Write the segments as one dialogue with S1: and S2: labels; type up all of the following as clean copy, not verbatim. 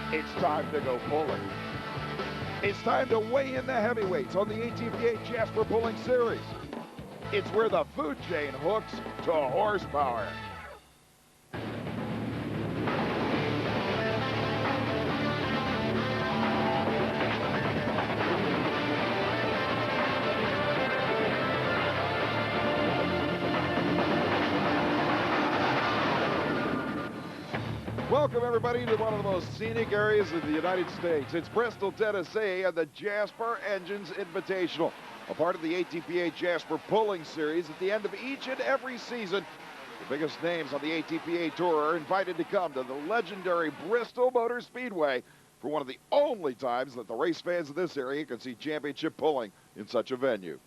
S1: It's time to go pulling. It's time to weigh in the heavyweights on the ATPA Jasper Pulling Series. It's where the food chain hooks to horsepower. Welcome, everybody, to one of the most scenic areas of the United States. It's Bristol, Tennessee, and the Jasper Engines Invitational, a part of the ATPA Jasper Pulling Series. At the end of each and every season, the biggest names on the ATPA Tour are invited to come to the legendary Bristol Motor Speedway for one of the only times that the race fans of this area can see championship pulling in such a venue.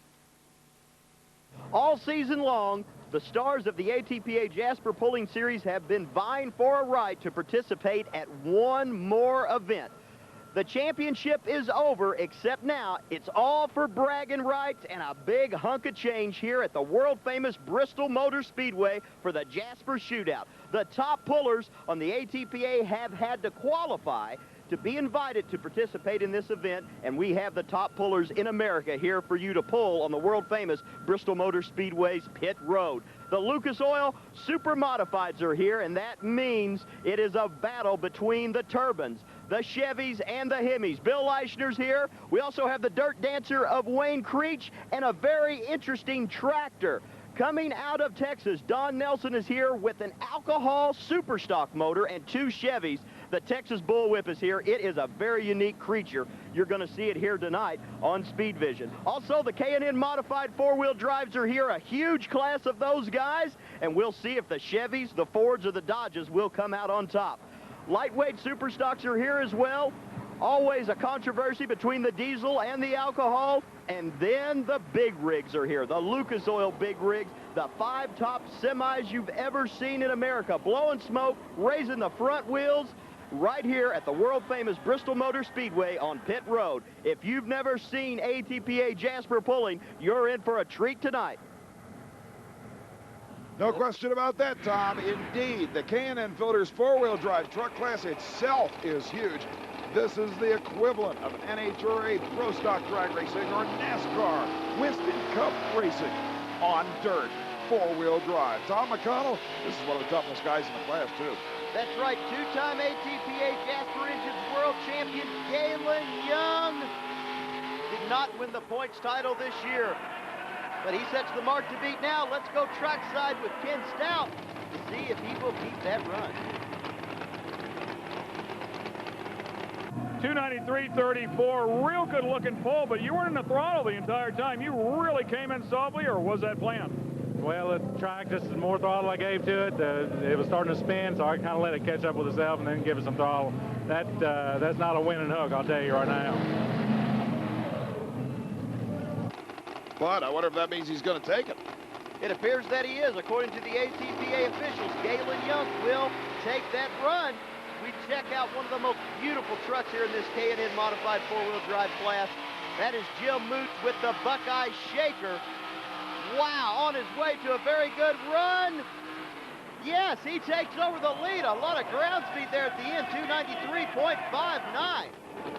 S2: All season long, the stars of the ATPA Jasper Pulling Series have been vying for a right to participate at one more event. The championship is over, except now it's all for bragging rights and a big hunk of change here at the world-famous Bristol Motor Speedway for the Jasper Shootout. The top pullers on the ATPA have had to qualify to be invited to participate in this event, and we have the top pullers in America here for you to pull on the world-famous Bristol Motor Speedway's pit road. The Lucas Oil Super Modifieds are here, and that means it is a battle between the turbines, the Chevys, and the Hemis. Bill Leischner's here. We also have the Dirt Dancer of Wayne Creech and a very interesting tractor. Coming out of Texas, Don Nelson is here with an alcohol superstock motor and two Chevys. The Texas Bullwhip is here. It is a very unique creature. You're going to see it here tonight on Speed Vision. Also, the K&N modified four-wheel drives are here, a huge class of those guys, and we'll see if the Chevys, the Fords, or the Dodges will come out on top. Lightweight superstocks are here as well. Always a controversy between the diesel and the alcohol. And then the big rigs are here, the Lucas Oil big rigs, the 5 top semis you've ever seen in America, blowing smoke, raising the front wheels, right here at the world-famous Bristol Motor Speedway on Pit Road. If you've never seen ATPA Jasper Pulling, you're in for a treat tonight.
S1: No question about that, Tom. Indeed, the K&N Filters four-wheel drive truck class itself is huge. This is the equivalent of NHRA Pro Stock Drag Racing or NASCAR Winston Cup Racing on dirt, four-wheel drive. Tom McConnell, this is one of the toughest guys in the class, too.
S2: That's right, two-time ATPA Jasper Engines World Champion Galen Young did not win the points title this year, but he sets the mark to beat now. Let's go trackside with Ken Stout to see if he will keep that run.
S3: 293.34, real good looking pull, but you weren't in the throttle the entire time. You really came in softly, or was that planned?
S4: Well, the track, just the more throttle I gave to it, it was starting to spin, so I kind of let it catch up with itself and then give it some throttle. That's not a winning hook, I'll tell you right now.
S1: But I wonder if that means he's going to take it.
S2: It appears that he is. According to the ATPA officials, Galen Young will take that run. We check out one of the most beautiful trucks here in this K&N modified four-wheel drive class. That is Jim Moots with the Buckeye Shaker. Wow, on his way to a very good run. Yes, he takes over the lead. A lot of ground speed there at the end, 293.59.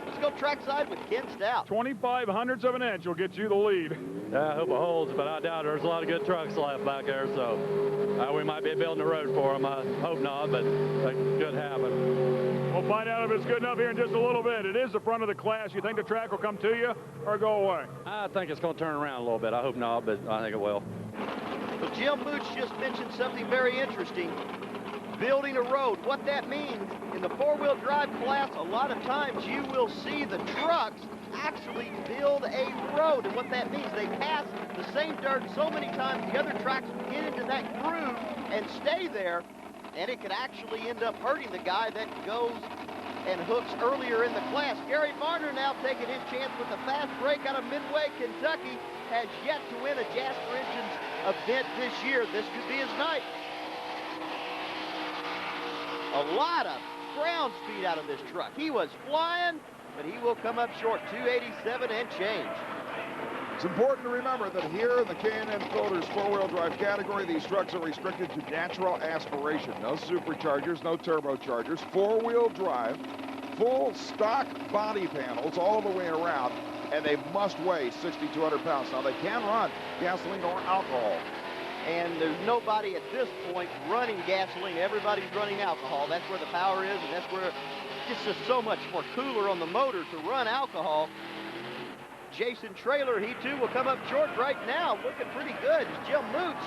S2: Let's go trackside with Ken Stout.
S3: 25 hundredths of an inch will get you the lead.
S4: I hope it holds, but I doubt there's a lot of good trucks left back there, so we might be building a road for them. I hope not, but that could happen.
S3: We'll find out if it's good enough here in just a little bit. It is the front of the class. You think the track will come to you or go away?
S4: I think it's going to turn around a little bit. I hope not, but I think it will.
S2: Well, Jim Mooch just mentioned something very interesting. Building a road. What that means, in the four-wheel drive class, a lot of times you will see the trucks actually build a road. And what that means, they pass the same dirt so many times, the other tracks will get into that groove and stay there, and it could actually end up hurting the guy that goes and hooks earlier in the class. Gary Varner now taking his chance with a fast break out of Midway, Kentucky, has yet to win a Jasper Engines event this year. This could be his night. A lot of ground speed out of this truck. He was flying, but he will come up short, 287 and change.
S1: It's important to remember that here in the K&N Filters four-wheel drive category, these trucks are restricted to natural aspiration. No superchargers, no turbochargers, four-wheel drive. full stock body panels all the way around, and they must weigh 6,200 pounds. Now, they can run gasoline or alcohol.
S2: And there's nobody at this point running gasoline. Everybody's running alcohol. That's where the power is, and that's where it's just so much more cooler on the motor to run alcohol. Jason Traylor, he too will come up short right now, looking pretty good. Jim Moots,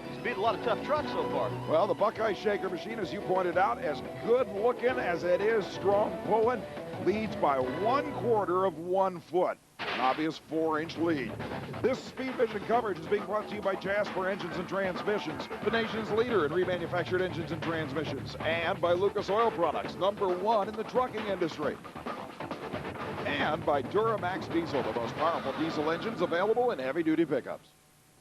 S2: he's beat a lot of tough trucks so far.
S1: Well, the Buckeye Shaker machine, as you pointed out, as good looking as it is strong pulling, leads by 1/4 of 1 foot. An obvious 4-inch lead. This Speed Vision coverage is being brought to you by Jasper Engines and Transmissions, the nation's leader in remanufactured engines and transmissions, and by Lucas Oil Products, #1 in the trucking industry. And by Duramax Diesel, the most powerful diesel engines available in heavy-duty pickups.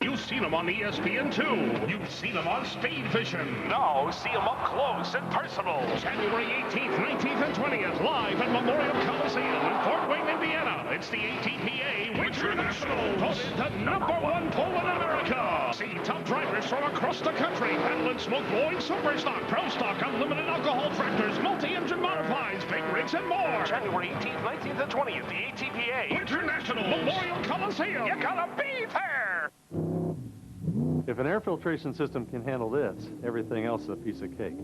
S5: You've seen them on ESPN, too. You've seen them on Speed Vision. Now, see them up close and personal. January 18th, 19th, and 20th, live at Memorial Coliseum in Fort Wayne, Indiana. It's the ATPA Winter Nationals, voted the #1 pole in America. See top drivers from across the country battling smoke-blowing super stock, pro stock, unlimited alcohol tractors, multi-engine modifieds, big rigs, and more. January 18th, 19th, and 20th, the ATPA Winter Nationals, Memorial Coliseum. You gotta be there.
S6: If an air filtration system can handle this, everything else is a piece of cake.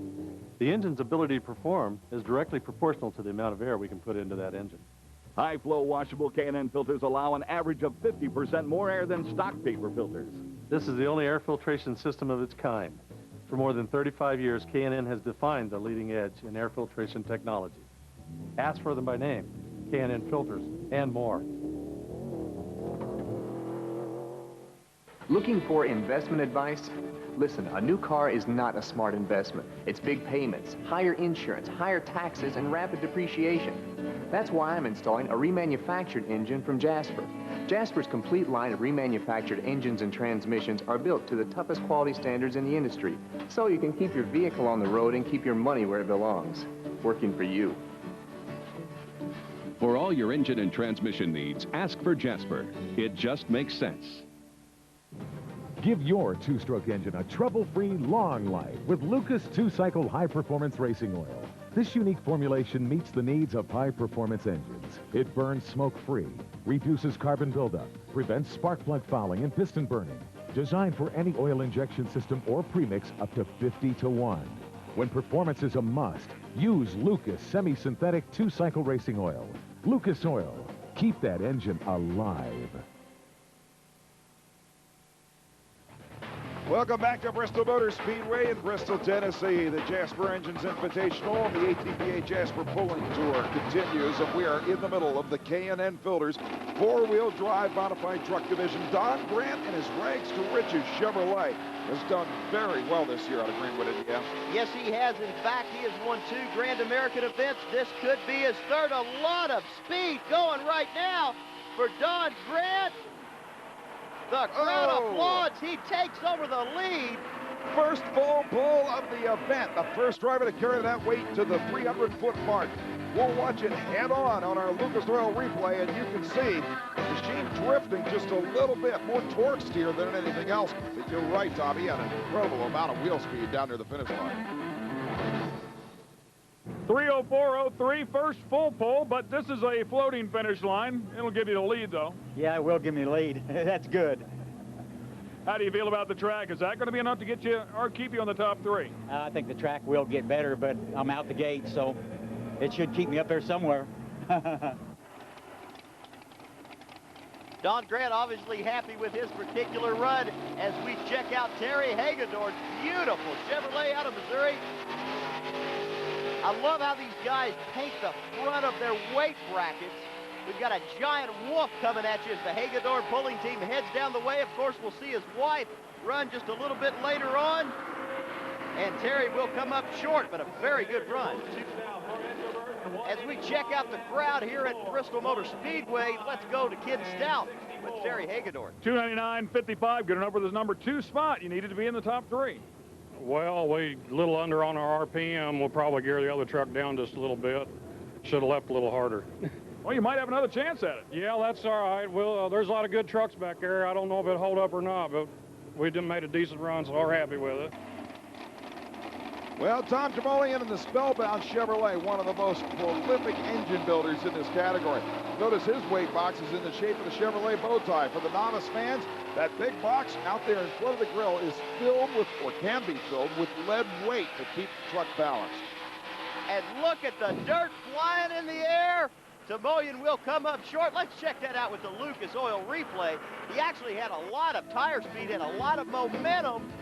S6: The engine's ability to perform is directly proportional to the amount of air we can put into that engine.
S7: High-flow washable K&N filters allow an average of 50% more air than stock paper filters.
S6: This is the only air filtration system of its kind. For more than 35 years, K&N has defined the leading edge in air filtration technology. Ask for them by name, K&N Filters, and more.
S8: Looking for investment advice? Listen, a new car is not a smart investment. It's big payments, higher insurance, higher taxes, and rapid depreciation. That's why I'm installing a remanufactured engine from Jasper. Jasper's complete line of remanufactured engines and transmissions are built to the toughest quality standards in the industry, so you can keep your vehicle on the road and keep your money where it belongs. Working for you.
S9: For all your engine and transmission needs, ask for Jasper. It just makes sense.
S10: Give your two-stroke engine a trouble-free long life with Lucas 2-cycle high-performance racing oil. This unique formulation meets the needs of high-performance engines. It burns smoke-free, reduces carbon buildup, prevents spark plug fouling and piston burning. Designed for any oil injection system or premix up to 50-1. When performance is a must, use Lucas semi-synthetic 2-cycle racing oil. Lucas Oil. Keep that engine alive.
S1: Welcome back to Bristol Motor Speedway in Bristol, Tennessee. The Jasper Engines Invitational and the ATPA Jasper Pulling Tour continues, and we are in the middle of the K&N Filters four-wheel drive modified truck division. Don Grant and his rags to riches Chevrolet has done very well this year out of Greenwood, Indiana.
S2: Yes, he has. In fact, he has won 2 Grand American events. This could be his third. A lot of speed going right now for Don Grant. The crowd applauds. He takes over the lead.
S1: First full pull of the event. The first driver to carry that weight to the 300-foot mark. We'll watch it head-on on our Lucas Oil replay, and you can see the machine drifting just a little bit. More torque steer than anything else. But you're right, Tom. He had an incredible amount of wheel speed down near the finish line.
S3: 3:04:03, first full pull, but this is a floating finish line. It'll give you the lead, though.
S11: Yeah, it will give me the lead. That's good.
S3: How do you feel about the track? Is that going to be enough to get you or keep you on the top 3?
S11: I think the track will get better, but I'm out the gate, so it should keep me up there somewhere.
S2: Don Grant obviously happy with his particular run as we check out Terry Hagedorn's beautiful Chevrolet out of Missouri. I love how these guys paint the front of their weight brackets. We've got a giant wolf coming at you as the Hagedorn pulling team heads down the way. Of course, we'll see his wife run just a little bit later on. And Terry will come up short, but a very good run. As we check out the crowd here at Bristol Motor Speedway, let's go to Kid Stout with Terry Hagedorn.
S3: 299.55, good enough for this number 2 spot. You needed to be in the top 3.
S4: Well, we a little under on our RPM. We'll probably gear the other truck down just a little bit. Should have left a little harder.
S3: Well, you might have another chance at it.
S4: Yeah, that's all right. Well, there's a lot of good trucks back there. I don't know if it'll hold up or not, but we done made a decent run, so we're happy with it.
S1: Well, Tom Tremolian and the Spellbound Chevrolet, one of the most prolific engine builders in this category. Notice his weight box is in the shape of the Chevrolet bow tie. For the novice fans, that big box out there in front of the grill is filled with, or can be filled with, lead weight to keep the truck balanced.
S2: And look at the dirt flying in the air. Tremolian will come up short. Let's check that out with the Lucas Oil replay. He actually had a lot of tire speed and a lot of momentum.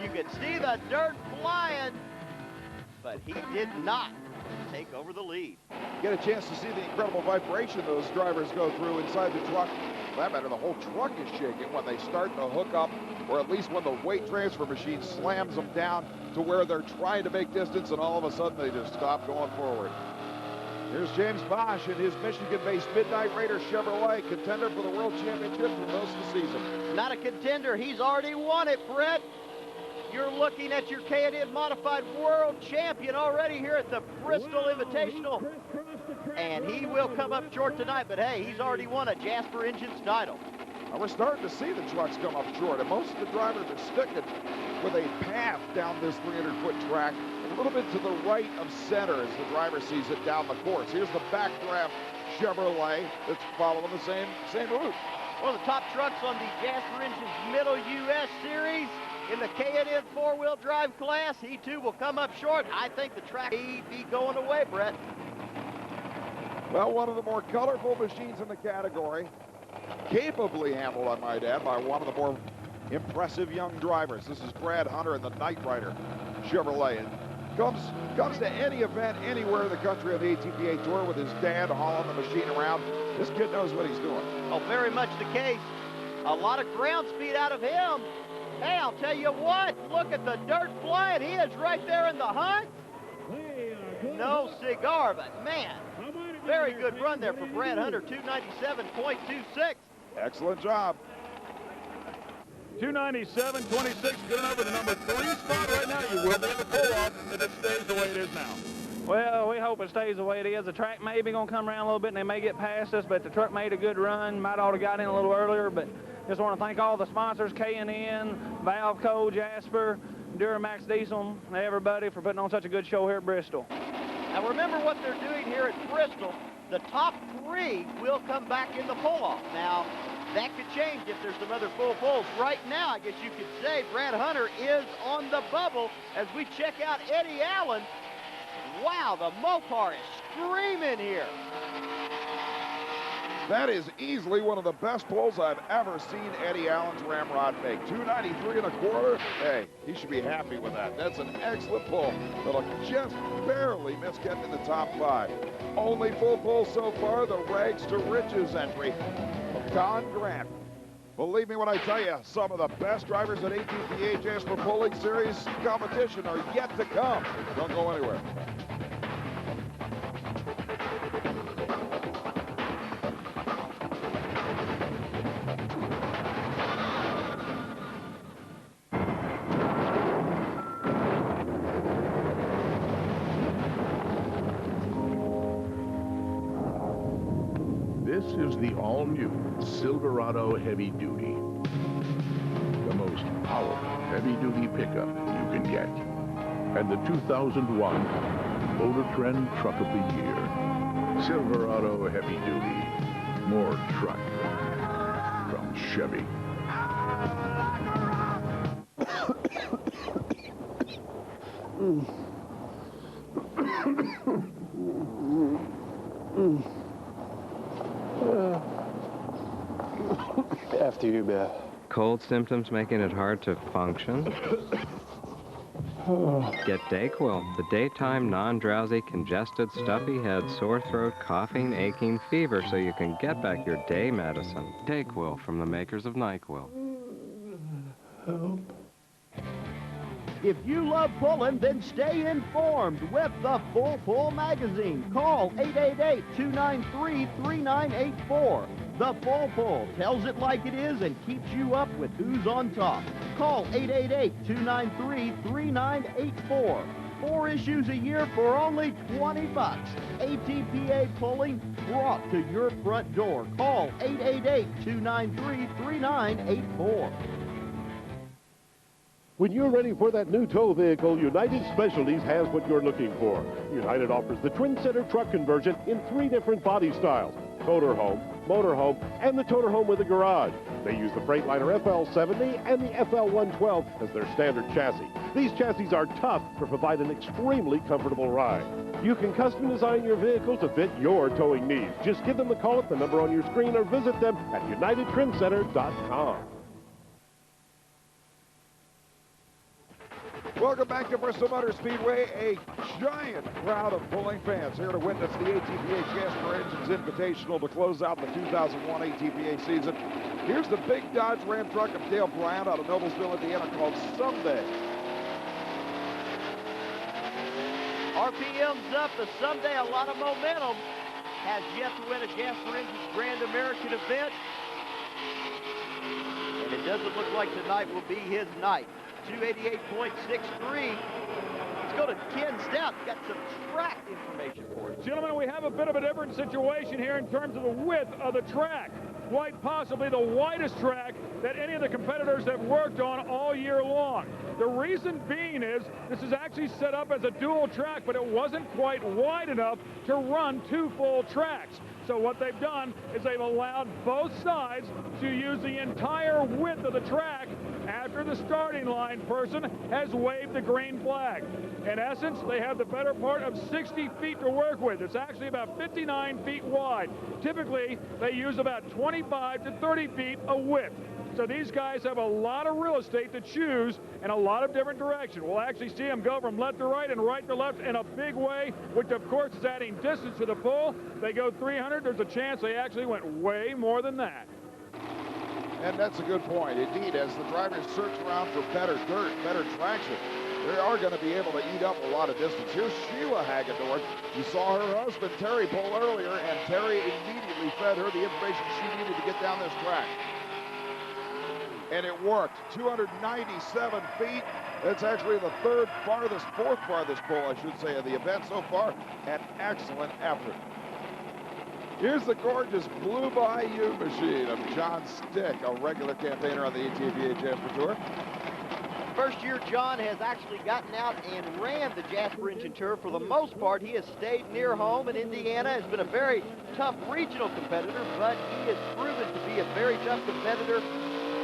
S2: You could see the dirt flying, but he did not take over the lead.
S1: Get a chance to see the incredible vibration those drivers go through inside the truck. For that matter, the whole truck is shaking when they start to hook up, or at least when the weight transfer machine slams them down to where they're trying to make distance, and all of a sudden they just stop going forward. Here's James Bosch in his Michigan-based Midnight Raider Chevrolet, contender for the World Championship for most of the season.
S2: Not a contender. He's already won it, Brett. You're looking at your K&N Modified World Champion already here at the Bristol Invitational. And he will come up short tonight, but hey, he's already won a Jasper Engines title.
S1: Now we're starting to see the trucks come up short, and most of the drivers are sticking with a path down this 300-foot track, a little bit to the right of center as the driver sees it down the course. Here's the backdraft Chevrolet that's following the same route.
S2: One of the top trucks on the Jasper Engines Middle U.S. Series. In the K&N four-wheel drive class, he too will come up short. I think the track may be going away, Brett.
S1: Well, one of the more colorful machines in the category, capably handled, I might add, by one of the more impressive young drivers. This is Brad Hunter in the Knight Rider Chevrolet. And comes to any event anywhere in the country on the ATPA Tour with his dad hauling the machine around. This kid knows what he's doing.
S2: Oh, very much the case. A lot of ground speed out of him. Hey, I'll tell you what, look at the dirt flying. He is right there in the hunt. No cigar, but man, very good run there for Brad Hunter, 297.26.
S1: Excellent job.
S3: 297.26, good enough for the number 3 spot right now. You will be in the pull-off if it stays the way it is now.
S12: Well, we hope it stays the way it is. The track may be going to come around a little bit, and they may get past us, but the truck made a good run. Might ought to got in a little earlier, but just want to thank all the sponsors, K&N, Valveco, Jasper, Duramax Diesel, and everybody for putting on such a good show here at Bristol.
S2: Now remember what they're doing here at Bristol. The top 3 will come back in the pull-off. Now, that could change if there's some other full pulls. Right now, I guess you could say Brad Hunter is on the bubble as we check out Eddie Allen. Wow, the Mopar is screaming here.
S1: That is easily one of the best pulls I've ever seen Eddie Allen's ramrod make. 293.25. Hey, he should be happy with that. That's an excellent pull. That'll just barely miss getting in the top 5. Only full pull so far, the Rags to Riches entry of Don Grant. Believe me when I tell you, some of the best drivers at ATPA Jasper Pulling Series competition are yet to come. Don't go anywhere.
S13: This is the all-new Silverado Heavy Duty. The most powerful heavy-duty pickup you can get. And the 2001 Motor Trend Truck of the Year. Silverado Heavy Duty. More truck from Chevy.
S14: After you, Beth.
S15: Cold symptoms making it hard to function? Get Dayquil, the daytime non-drowsy, congested, stuffy head, sore throat, coughing, aching, fever, so you can get back your day medicine. Dayquil from the makers of NyQuil.
S14: Help.
S2: If you love pulling, then stay informed with the Full Pull Magazine. Call 888-293-3984. The Full Pull tells it like it is and keeps you up with who's on top. Call 888-293-3984. 4 issues a year for only $20. ATPA Pulling brought to your front door. Call 888-293-3984.
S16: When you're ready for that new tow vehicle, United Specialties has what you're looking for. United offers the Twin Center truck conversion in 3 different body styles: toter home, motorhome, and the toter home with a garage. They use the Freightliner FL70 and the FL112 as their standard chassis. These chassis are tough but provide an extremely comfortable ride. You can custom design your vehicle to fit your towing needs. Just give them a call at the number on your screen or visit them at UnitedTrimCenter.com.
S1: Welcome back to Bristol Motor Speedway. A giant crowd of pulling fans here to witness the ATPA Jasper Engines Invitational to close out the 2001 ATPA season. Here's the big Dodge Ram truck of Dale Bryant out of Noblesville, Indiana, called Someday.
S2: RPM's up. The Someday, a lot of momentum. Has yet to win a Jasper Engines Grand American event. And it doesn't look like tonight will be his night. 288.63. Let's go to Ken Stout. Got some track information for us.
S3: Gentlemen, we have a bit of a different situation here in terms of the width of the track. Quite possibly the widest track that any of the competitors have worked on all year long. The reason being is this is actually set up as a dual track, but it wasn't quite wide enough to run 2 full tracks. So what they've done is they've allowed both sides to use the entire width of the track after the starting line person has waved the green flag. In essence, they have the better part of 60 feet to work with. It's actually about 59 feet wide. Typically, they use about 25 to 30 feet of width. So these guys have a lot of real estate to choose in a lot of different directions. We'll actually see them go from left to right and right to left in a big way, which of course is adding distance to the pole. They go 300, there's a chance they actually went way more than that.
S1: And that's a good point. Indeed, as the drivers search around for better dirt, better traction, they are going to be able to eat up a lot of distance. Here's Sheila Hagedorn. You saw her husband, Terry, pull earlier, and Terry immediately fed her the information she needed to get down this track. And it worked. 297 feet. That's actually the fourth farthest pull, I should say, of the event so far. An excellent effort. Here's the gorgeous Blue Bayou machine of John Stick, a regular campaigner on the ATPA Jasper Tour.
S2: First year John has actually gotten out and ran the Jasper Engine Tour. For the most part, he has stayed near home in Indiana. Has been a very tough regional competitor, but he has proven to be a very tough competitor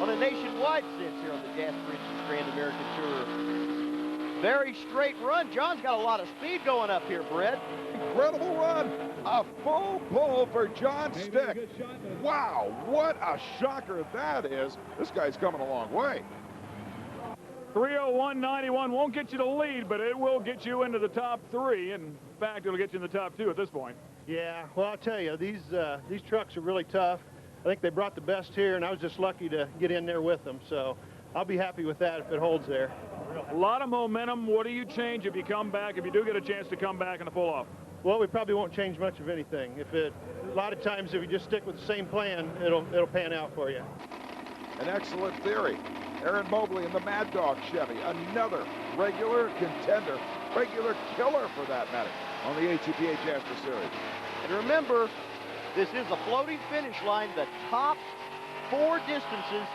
S2: on a nationwide sense here on the Jasper Engines Grand American Tour. Very straight run. John's got a lot of speed going up here, Brett.
S1: Incredible run. A full pull for John Stick. Wow, what a shocker that is. This guy's coming a long way.
S3: 301.91 won't get you to lead, but it will get you into the top 3. In fact, it'll get you in the top 2 at this point.
S17: Yeah, well, I'll tell you, these trucks are really tough. I think they brought the best here, and I was just lucky to get in there with them. So I'll be happy with that if it holds there.
S3: A lot of momentum. What do you change if you come back, if you do get a chance to come back in the pull-off?
S17: Well, we probably won't change much of anything. A lot of times, if you just stick with the same plan, it'll pan out for you.
S1: An excellent theory. Aaron Mobley in the Mad Dog Chevy, another regular contender, regular killer for that matter, on the ATPA Jasper Series.
S2: And remember, this is a floating finish line. The top 4 distances,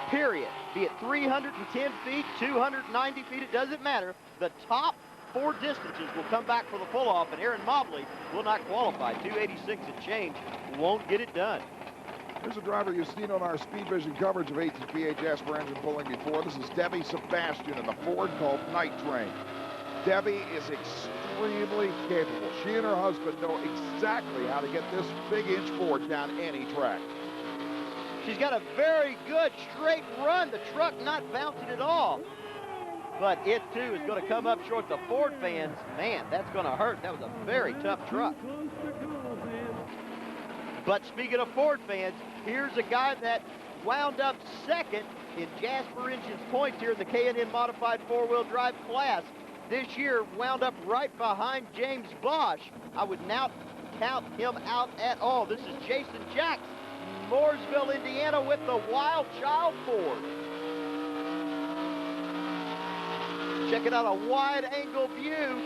S2: period. Be it 310 feet, 290 feet, it doesn't matter. The top 4 distances will come back for the pull-off, and Aaron Mobley will not qualify. 286 and change won't get it done.
S1: Here's a driver you've seen on our Speed Vision coverage of ATPA Jasper Engine pulling before. This is Debbie Sebastian in the Ford called Night Train. Debbie is extremely capable. She and her husband know exactly how to get this big-inch Ford down any track.
S2: She's got a very good straight run. The truck not bouncing at all. But it, too, is going to come up short. The Ford fans, man, that's going to hurt. That was a very tough truck. But speaking of Ford fans, here's a guy that wound up second in Jasper Engines points here in the K&N Modified 4-wheel drive class. This year wound up right behind James Bosch. I would not count him out at all. This is Jason Jacks, Mooresville, Indiana, with the Wild Child Ford. Checking out a wide-angle view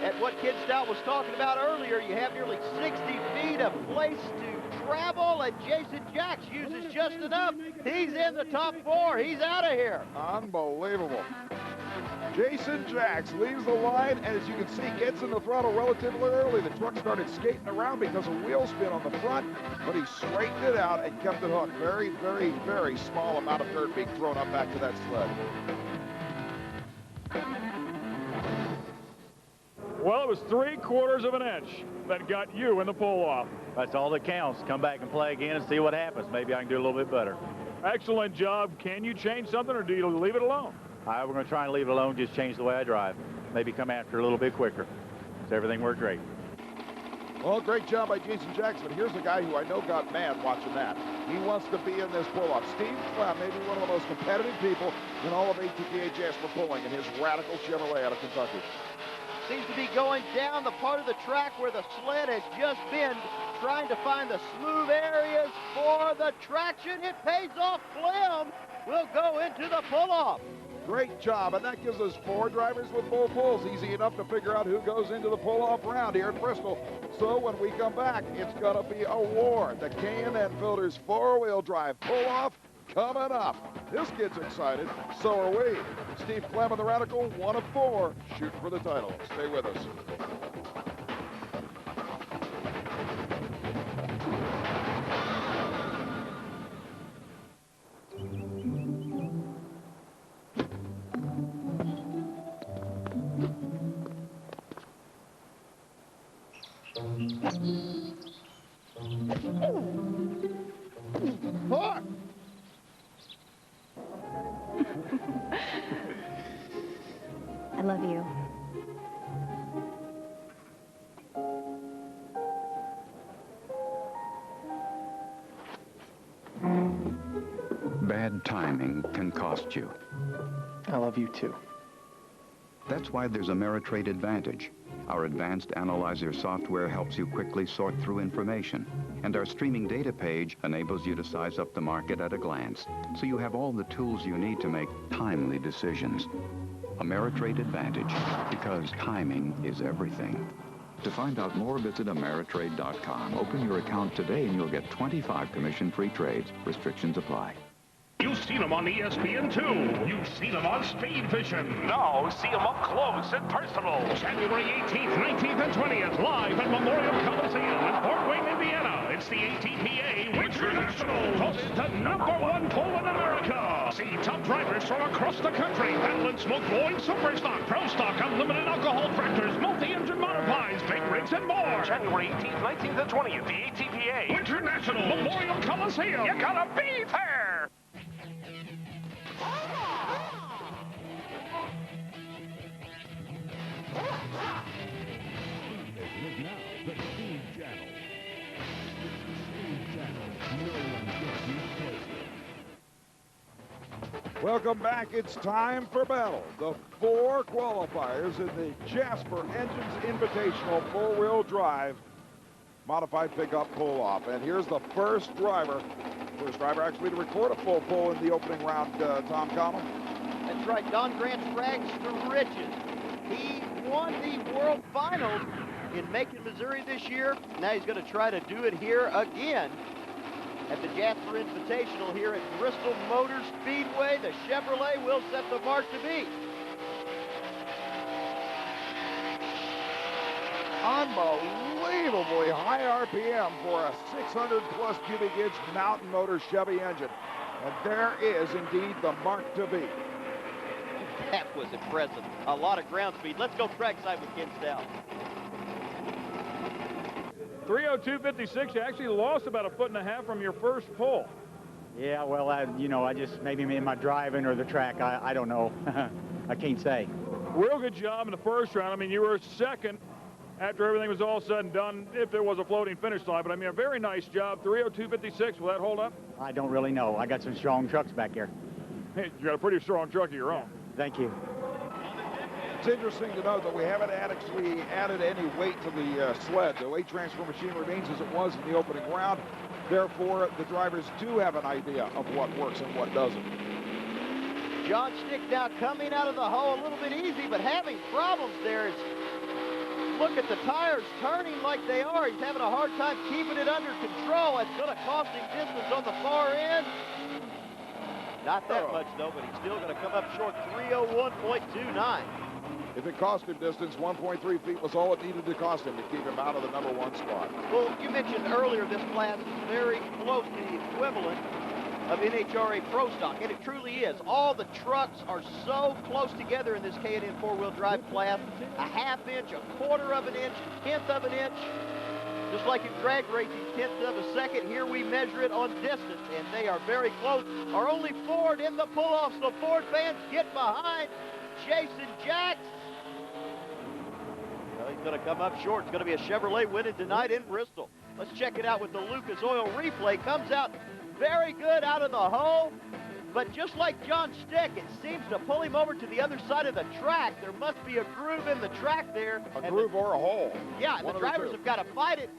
S2: at what Kid Stout was talking about earlier. You have nearly 60 feet of place to travel, and Jason Jacks uses just enough. He's in the top 4. He's out of here.
S1: Unbelievable. Jason Jacks leaves the line, and as you can see, gets in the throttle relatively early. The truck started skating around because of wheel spin on the front, but he straightened it out and kept it hooked. Very, very, very small amount of dirt being thrown up back to that sled.
S3: Well, it was 3/4 of an inch that got you in the pull-off.
S11: That's all that counts. Come back and play again and see what happens. Maybe I can do a little bit better.
S3: Excellent job. Can you change something, or do you leave it alone?
S11: We're going to try and leave it alone, just change the way I drive. Maybe come after a little bit quicker. So everything worked great.
S1: Well, great job by Jason Jacks, but here's a guy who I know got mad watching that. He wants to be in this pull-off. Steve Clem, maybe one of the most competitive people in all of ATPA Jasper pulling in his radical Chevrolet out of Kentucky.
S2: Seems to be going down the part of the track where the sled has just been, trying to find the smooth areas for the traction. It pays off. Clem will go into the pull-off.
S1: Great job, and that gives us 4 drivers with full pulls. Easy enough to figure out who goes into the pull-off round here at Bristol. So when we come back, it's going to be a war. The K&N Filters 4-wheel drive pull-off coming up. This kid's excited. So are we. Steve Clem of the Radical, 1 of 4, shooting for the title. Stay with us.
S18: I love you.
S19: Bad timing can cost you.
S14: I love you too.
S19: That's why there's Ameritrade Advantage. Our advanced analyzer software helps you quickly sort through information, and our streaming data page enables you to size up the market at a glance, so you have all the tools you need to make timely decisions. Ameritrade Advantage, because timing is everything. To find out more, visit Ameritrade.com. Open your account today and you'll get 25 commission-free trades. Restrictions apply.
S5: You've seen them on ESPN2. You've seen them on Speed Vision. Now see them up close and personal. January 18th, 19th, and 20th, live at Memorial Coliseum in Fort Wayne, Indiana. It's the ATPA Winter Nationals. Hosted to #1 pull in America. See top drivers from across the country battling smoke-blowing super stock, pro stock, unlimited alcohol tractors, multi-engine monopies, big rigs, and more. January 18th, 19th, and 20th, the ATPA Winter Nationals. Memorial Coliseum. You gotta be there.
S13: Is now the Speed Channel. Speed Channel. No one gets you closer.
S1: Welcome back. It's time for battle. The 4 qualifiers in the Jasper Engines Invitational 4-wheel drive modified pickup pull-off. And here's the first driver actually to record a full pull in the opening round, Tom Connell.
S2: That's right, Don Grant's rags to riches. He won the World Finals in Macon, Missouri this year. Now he's going to try to do it here again at the Jasper Invitational here at Bristol Motor Speedway. The Chevrolet will set the mark to beat.
S1: Unbelievably high RPM for a 600-plus cubic inch Mountain Motor Chevy engine. And there is indeed the mark to beat.
S2: That was impressive. A lot of ground speed. Let's go trackside with Ken Stout.
S3: 3:02.56. You actually lost about 1.5 feet from your first pull.
S11: Yeah, well, I just maybe in my driving or the track, I don't know. I can't say.
S3: Real good job in the first round. I mean, you were second after everything was all said and done, if there was a floating finish line. But, I mean, a very nice job. 3:02.56. Will that hold up?
S11: I don't really know. I got some strong trucks back here.
S3: Hey, you got a pretty strong truck of your own.
S11: Thank you.
S1: It's interesting to note that we haven't actually added any weight to the sled. The weight transfer machine remains as it was in the opening round. Therefore, the drivers do have an idea of what works and what doesn't.
S2: John Stick now coming out of the hole a little bit easy, but having problems there. It's look at the tires turning like they are. He's having a hard time keeping it under control. It's going to cost him distance on the far end. Not that much, though, but he's still going to come up short, 301.29.
S1: If it cost him distance, 1.3 feet was all it needed to cost him to keep him out of the #1 spot.
S2: Well, you mentioned earlier this class is very close to the equivalent of NHRA Pro Stock, and it truly is. All the trucks are so close together in this K&N four-wheel drive class. A half inch, a quarter of an inch, a tenth of an inch. Just like in drag racing, tenth of a second, here we measure it on distance, and they are very close. Are only Ford in the pull-off, so Ford fans get behind Jason Jacks. Well, he's going to come up short. It's going to be a Chevrolet winning tonight in Bristol. Let's check it out with the Lucas Oil replay. Comes out very good out of the hole, but just like John Stick, it seems to pull him over to the other side of the track. There must be a groove in the track there.
S1: A groove or a hole.
S2: Yeah, and the drivers have got to fight it,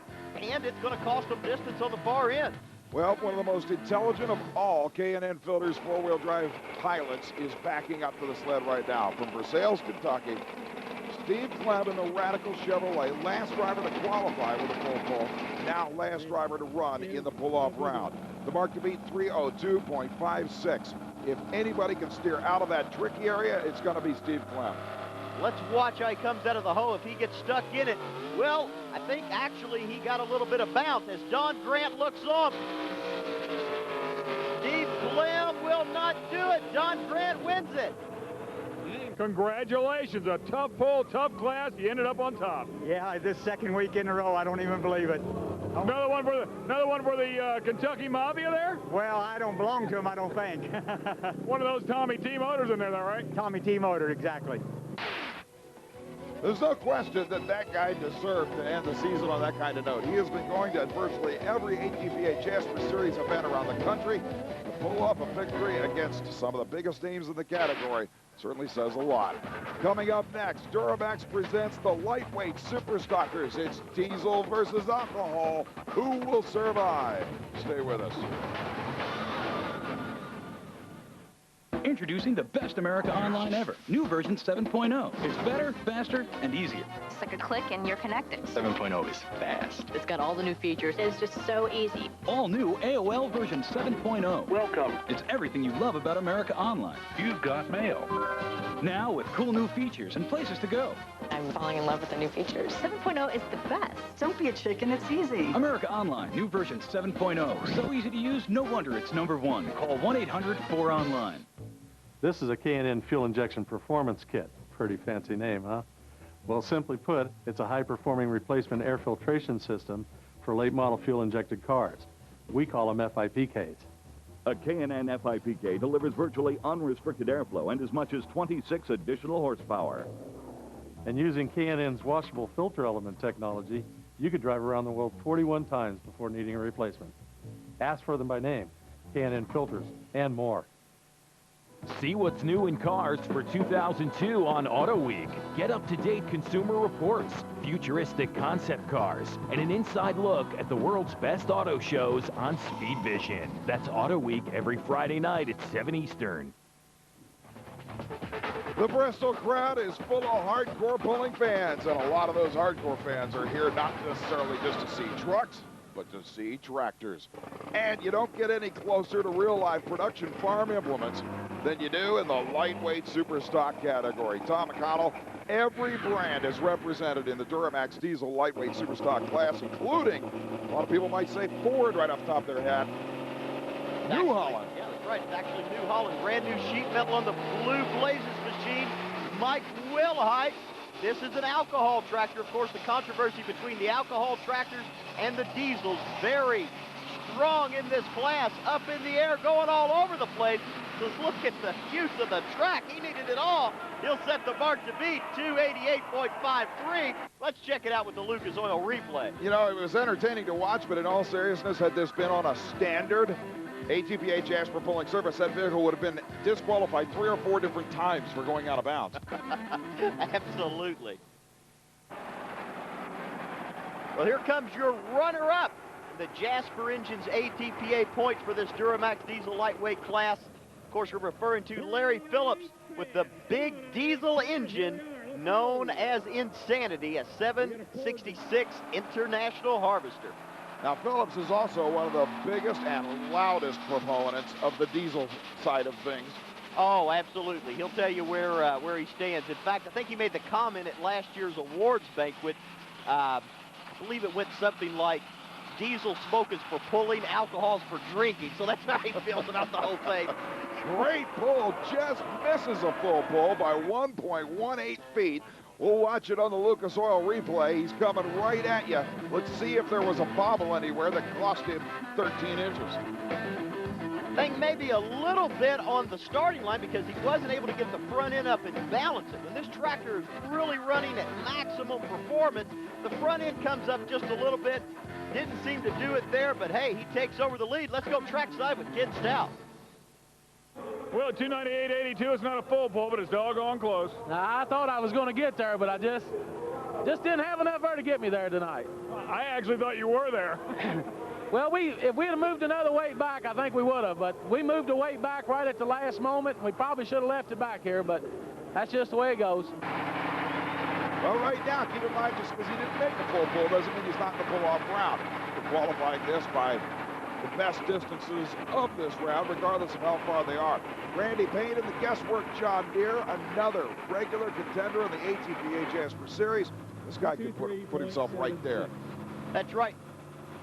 S2: and it's going to cost them distance on the far end.
S1: Well, one of the most intelligent of all K&N Filters four-wheel drive pilots is backing up to the sled right now. From Versailles, Kentucky, Steve Clem in the Radical Chevrolet, last driver to qualify with a full pull, now last driver to run in the pull-off round. The mark to beat, 302.56. If anybody can steer out of that tricky area, it's going to be Steve Clem.
S2: Let's watch how he comes out of the hole. If he gets stuck in it, well, I think actually he got a little bit of bounce as Don Grant looks on. Steve Clem will not do it. Don Grant wins it.
S3: Congratulations, a tough pull, tough class. You ended up on top.
S11: Yeah, this second week in a row, I don't even believe it.
S3: Another one for the Kentucky Mafia there?
S11: Well, I don't belong to them, I don't think.
S3: One of those Tommy T motors in there, though, right?
S11: Tommy T motor, exactly.
S1: There's no question that that guy deserved to end the season on that kind of note. He has been going to virtually every ATPA Jasper Series event around the country. To pull off a victory against some of the biggest names in the category certainly says a lot. Coming up next, Duramax presents the lightweight super stockers. It's diesel versus alcohol. Who will survive? Stay with us.
S20: Introducing the best America Online ever. New version 7.0. It's better, faster, and easier.
S18: It's like a click and you're connected.
S20: 7.0 is fast.
S18: It's got all the new features. It's just so easy.
S20: All new AOL version 7.0.
S5: Welcome.
S20: It's everything you love about America Online.
S5: You've got mail.
S20: Now with cool new features and places to go.
S18: I'm falling in love with the new features. 7.0 is the best. Don't be a chicken, it's easy.
S20: America Online, new version 7.0. So easy to use, no wonder it's #1. Call 1-800-4ONLINE.
S6: This is a K&N fuel injection performance kit. Pretty fancy name, huh? Well, simply put, it's a high-performing replacement air filtration system for late-model fuel-injected cars. We call them FIPKs.
S7: A K&N FIPK delivers virtually unrestricted airflow and as much as 26 additional horsepower.
S6: And using K&N's washable filter element technology, you could drive around the world 41 times before needing a replacement. Ask for them by name, K&N Filters, and more.
S21: See what's new in cars for 2002 on Auto Week. Get up-to-date consumer reports, futuristic concept cars, and an inside look at the world's best auto shows on Speed Vision. That's Auto Week every Friday night at 7 Eastern.
S1: The Bristol crowd is full of hardcore pulling fans, and a lot of those hardcore fans are here not necessarily just to see trucks, but to see tractors. And you don't get any closer to real-life production farm implements than you do in the lightweight super stock category. Tom McConnell, every brand is represented in the Duramax diesel lightweight super stock class, including, a lot of people might say Ford right off the top of their head, New Holland.
S2: Yeah, that's right. It's actually New Holland. Brand new sheet metal on the Blue Blazes machine. Mike Wilhite. This is an alcohol tractor. Of course, the controversy between the alcohol tractors and the diesels, very strong in this class. Up in the air, going all over the place. Just look at the use of the track. He needed it all. He'll set the mark to beat 288.53. Let's check it out with the Lucas Oil replay.
S1: You know, it was entertaining to watch, but in all seriousness, had this been on a standard ATPA Jasper pulling surface, that vehicle would have been disqualified 3 or 4 different times for going out of bounds.
S2: Absolutely. Well, here comes your runner-up. The Jasper Engines ATPA points for this Duramax diesel lightweight class. Of course, we're referring to Larry Phillips with the big diesel engine, known as Insanity, a 766 International Harvester.
S1: Now, Phillips is also one of the biggest and loudest proponents of the diesel side of things.
S2: Oh, absolutely. He'll tell you where he stands. In fact, I think he made the comment at last year's awards banquet. I believe it went something like, diesel smoke is for pulling, alcohol's for drinking. So that's how he feels about the whole thing.
S1: Great pull, just misses a full pull by 1.18 feet. We'll watch it on the Lucas Oil replay. He's coming right at you. Let's see if there was a bobble anywhere that cost him 13 inches.
S2: I think maybe a little bit on the starting line because he wasn't able to get the front end up and balance it. When this tractor is really running at maximum performance, the front end comes up just a little bit. Didn't seem to do it there, but hey, he takes over the lead. Let's go trackside with Ken Stout.
S3: Well, 298.82 is not a full pull, but it's doggone close.
S4: Now, I thought I was going to get there, but I just didn't have enough air to get me there tonight.
S3: I actually thought you were there.
S4: Well, if we had moved another weight back, I think we would have, but we moved the weight back right at the last moment, and we probably should have left it back here, but that's just the way it goes.
S1: Well, right now, keep in mind, just because he didn't make the full pull doesn't mean he's not going to pull off round. We're qualifying this by the best distances of this round, regardless of how far they are. Randy Payne in the guesswork John Deere, another regular contender in the ATPA Jasper Series. This guy could put himself right there.
S2: That's right.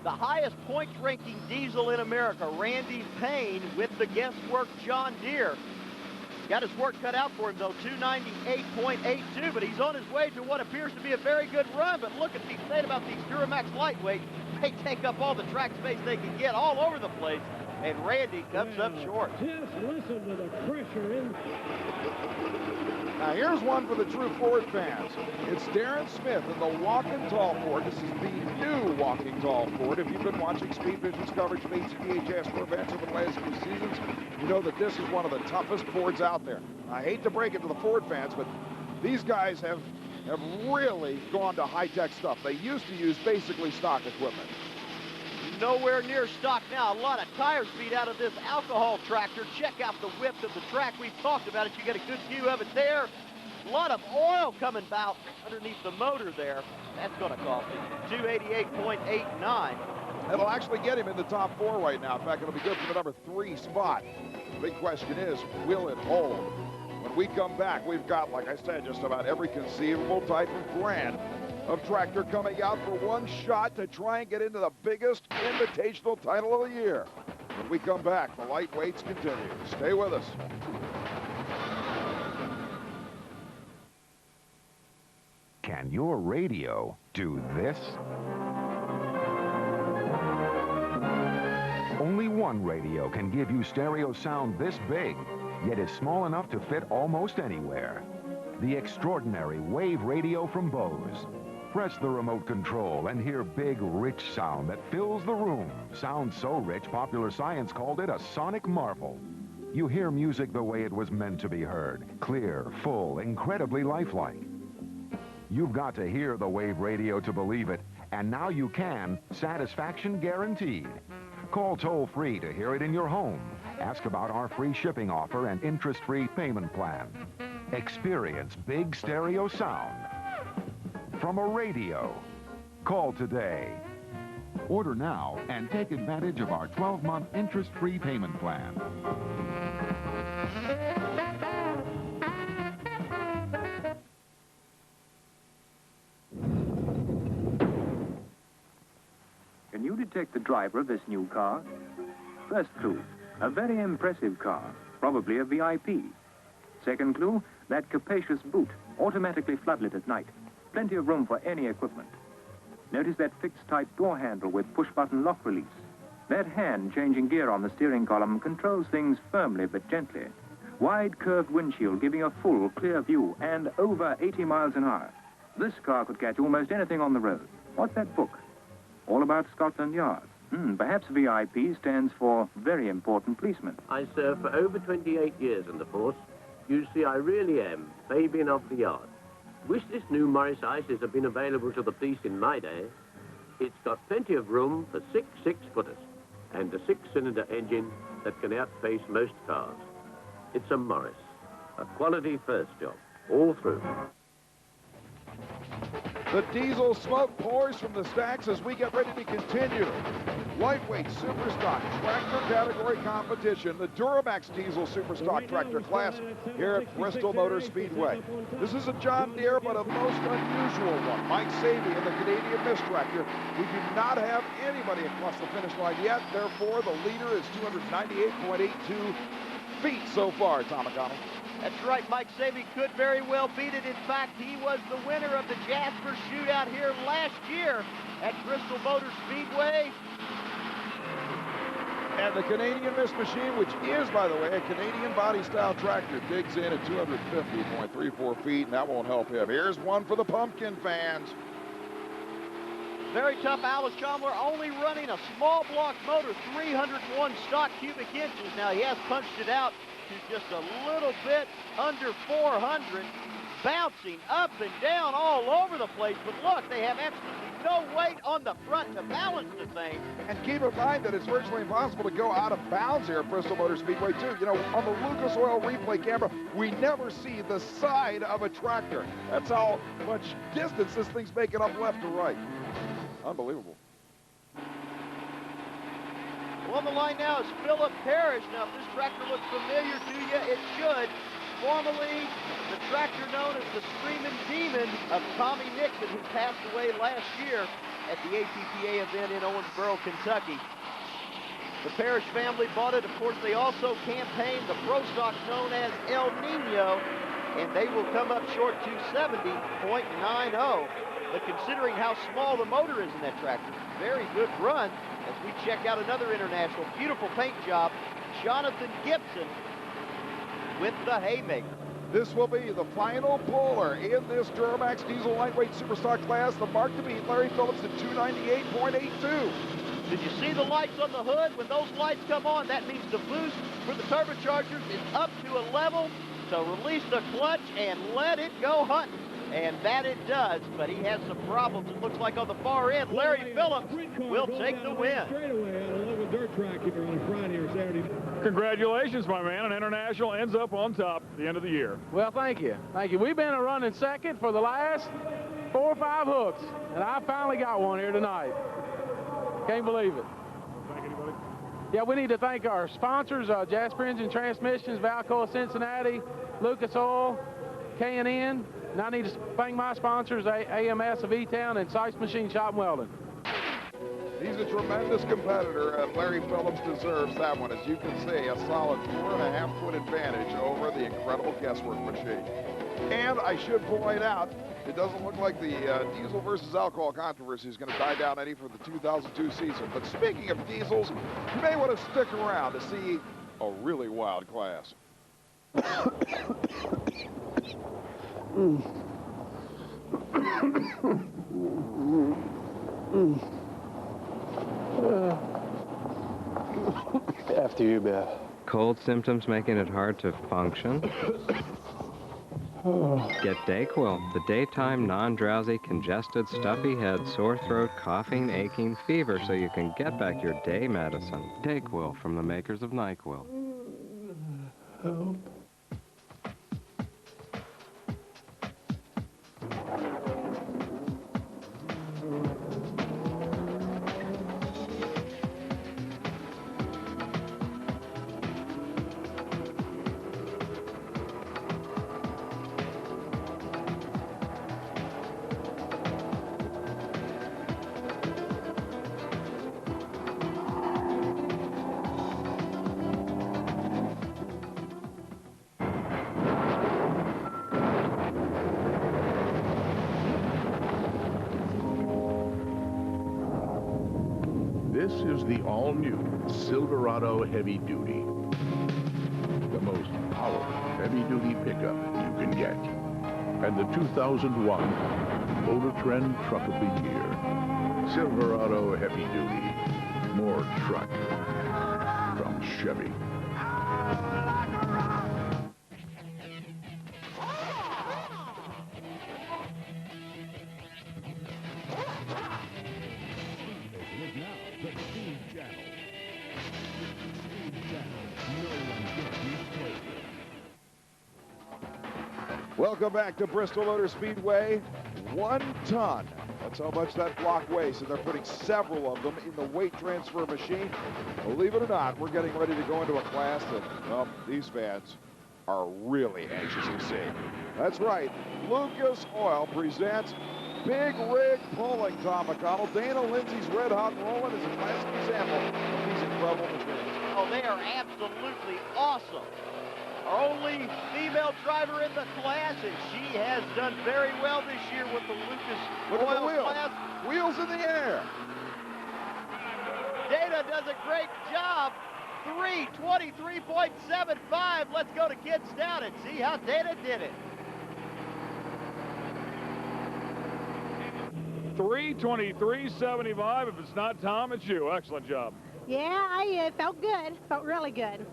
S2: The highest points-ranking diesel in America, Randy Payne, with the guesswork John Deere. Got his work cut out for him, though, 298.82, but he's on his way to what appears to be a very good run. But look at what he's saying about these Duramax lightweights. They take up all the track space they can get all over the place, and Randy comes up short.
S8: Just listen to the pressure in.
S1: Now here's one for the true Ford fans. It's Darren Smith in the walking tall Ford. This is the new walking tall Ford. If you've been watching Speed Vision's coverage of ATPA Jasper events over the last few seasons, you know that this is one of the toughest Fords out there. I hate to break it to the Ford fans, but these guys have really gone to high-tech stuff. They used to use basically stock equipment.
S2: Nowhere near stock now. A lot of tire speed out of this alcohol tractor. Check out the width of the track. We've talked about it. You get a good view of it there. A lot of oil coming out underneath the motor there. That's going to cost him 288.89.
S1: It'll actually get him in the top 4 right now. In fact, it'll be good for the number 3 spot. The big question is, will it hold? When we come back, we've got, like I said, just about every conceivable type of brand of tractor coming out for one shot to try and get into the biggest invitational title of the year. When we come back, the lightweights continue. Stay with us.
S22: Can your radio do this? Only one radio can give you stereo sound this big, yet is small enough to fit almost anywhere. The extraordinary Wave Radio from Bose. Press the remote control and hear big, rich sound that fills the room. Sounds so rich, Popular Science called it a sonic marvel. You hear music the way it was meant to be heard. Clear, full, incredibly lifelike. You've got to hear the Wave Radio to believe it, and now you can. Satisfaction guaranteed. Call toll-free to hear it in your home. Ask about our free shipping offer and interest-free payment plan. Experience big stereo sound from a radio. Call today. Order now and take advantage of our 12-month interest-free payment plan.
S23: Can you detect the driver of this new car? First clue, a very impressive car, probably a VIP. Second clue, that capacious boot, automatically floodlit at night. Plenty of room for any equipment. Notice that fixed-type door handle with push-button lock release. That hand changing gear on the steering column controls things firmly but gently. Wide curved windshield giving a full, clear view and over 80 miles an hour. This car could catch almost anything on the road. What's that book? All about Scotland Yard. Perhaps VIP stands for Very Important Policeman.
S24: I served for over 28 years in the force. You see, I really am Fabian of the Yard. Wish this new Morris Isis had been available to the police in my day. It's got plenty of room for 6 6-footers and a 6-cylinder engine that can outpace most cars. It's a Morris, a quality first job, all through.
S1: The diesel smoke pours from the stacks as we get ready to continue. Lightweight Superstock tractor category competition, the Duramax Diesel Superstock tractor class here at Bristol Motor Speedway. This is a John Deere, but a most unusual one. Mike Savey in the Canadian Mist tractor. We do not have anybody across the finish line yet. Therefore, the leader is 298.82 feet so far, Tom McConnell.
S2: That's right, Mike Savey could very well beat it. In fact, he was the winner of the Jasper Shootout here last year at Bristol Motor Speedway.
S1: And the Canadian Mist machine, which is, by the way, a Canadian body-style tractor, digs in at 250.34 feet, and that won't help him. Here's one for the Pumpkin fans.
S2: Very tough Alice Chandler, only running a small block motor, 301 stock cubic inches. Now, he has punched it out to just a little bit under 400, bouncing up and down all over the place. But look, they have absolutely no weight on the front to balance the thing.
S1: And keep in mind that it's virtually impossible to go out of bounds here at Bristol Motor Speedway, too. You know, on the Lucas Oil replay camera, we never see the side of a tractor. That's how much distance this thing's making up left to right. Unbelievable.
S2: Well, on the line now is Philip Parrish. Now, if this tractor looks familiar to you, it should. Formerly, the tractor known as the Screaming Demon of Tommy Nixon, who passed away last year at the ATPA event in Owensboro, Kentucky. The Parrish family bought it. Of course, they also campaigned the Pro Stock known as El Nino, and they will come up short 270.90. But considering how small the motor is in that tractor, very good run as we check out another international. Beautiful paint job. Jonathan Gibson with the haymaker.
S1: This will be the final puller in this Duramax Diesel Lightweight Superstock class. The mark to beat, Larry Phillips at 298.82.
S2: Did you see the lights on the hood? When those lights come on, that means the boost for the turbochargers is up to a level. So release the clutch and let it go hunting. And that it does, but he has some problems, it looks like, on the far end. Larry Phillips will take the win.
S3: Congratulations, my man. An international ends up on top at the end of the year.
S4: Well, thank you. Thank you. We've been running second for the last 4 or 5 hooks, and I finally got one here tonight. Can't believe it.
S3: Thank anybody?
S4: Yeah, we need to thank our sponsors, Jasper Engine Transmissions, Valcoa Cincinnati, Lucas Oil, K&N. And I need to thank my sponsors, AMS of E-Town and Sykes Machine Shop and Welding.
S1: He's a tremendous competitor, and Larry Phillips deserves that one. As you can see, a solid 4.5-foot advantage over the incredible Guesswork machine. And I should point out, it doesn't look like the diesel versus alcohol controversy is going to die down any for the 2002 season. But speaking of diesels, you may want to stick around to see a really wild class.
S9: After you, Beth.
S10: Cold symptoms making it hard to function? Get Dayquil, the daytime, non-drowsy, congested, stuffy head, sore throat, coughing, aching, fever, so you can get back your day medicine. Dayquil from the makers of NyQuil.
S9: Help.
S13: This is the all-new Silverado Heavy Duty. The most powerful heavy-duty pickup you can get. And the 2001 Motor Trend Truck of the Year. Silverado Heavy Duty. More truck from Chevy.
S1: Welcome back to Bristol Motor Speedway. 1 ton. That's how much that block weighs, and they're putting several of them in the weight transfer machine. Believe it or not, we're getting ready to go into a class that, well, these fans are really anxious to see. That's right, Lucas Oil presents Big Rig Pulling, Tom McConnell. Dana Lindsay's Red Hot Rollin' is a classic example of these incredible machines.
S2: Oh, they are absolutely awesome. Our only female driver in the class, and she has done very well this year with the Lucas Oil class.
S1: Wheels in the air.
S2: Dana does a great job. 3:23.75. Let's go to kids down and see how Dana did it.
S3: 3:23.75. If it's not Tom, it's you. Excellent job.
S12: Yeah, I felt good. Felt really good.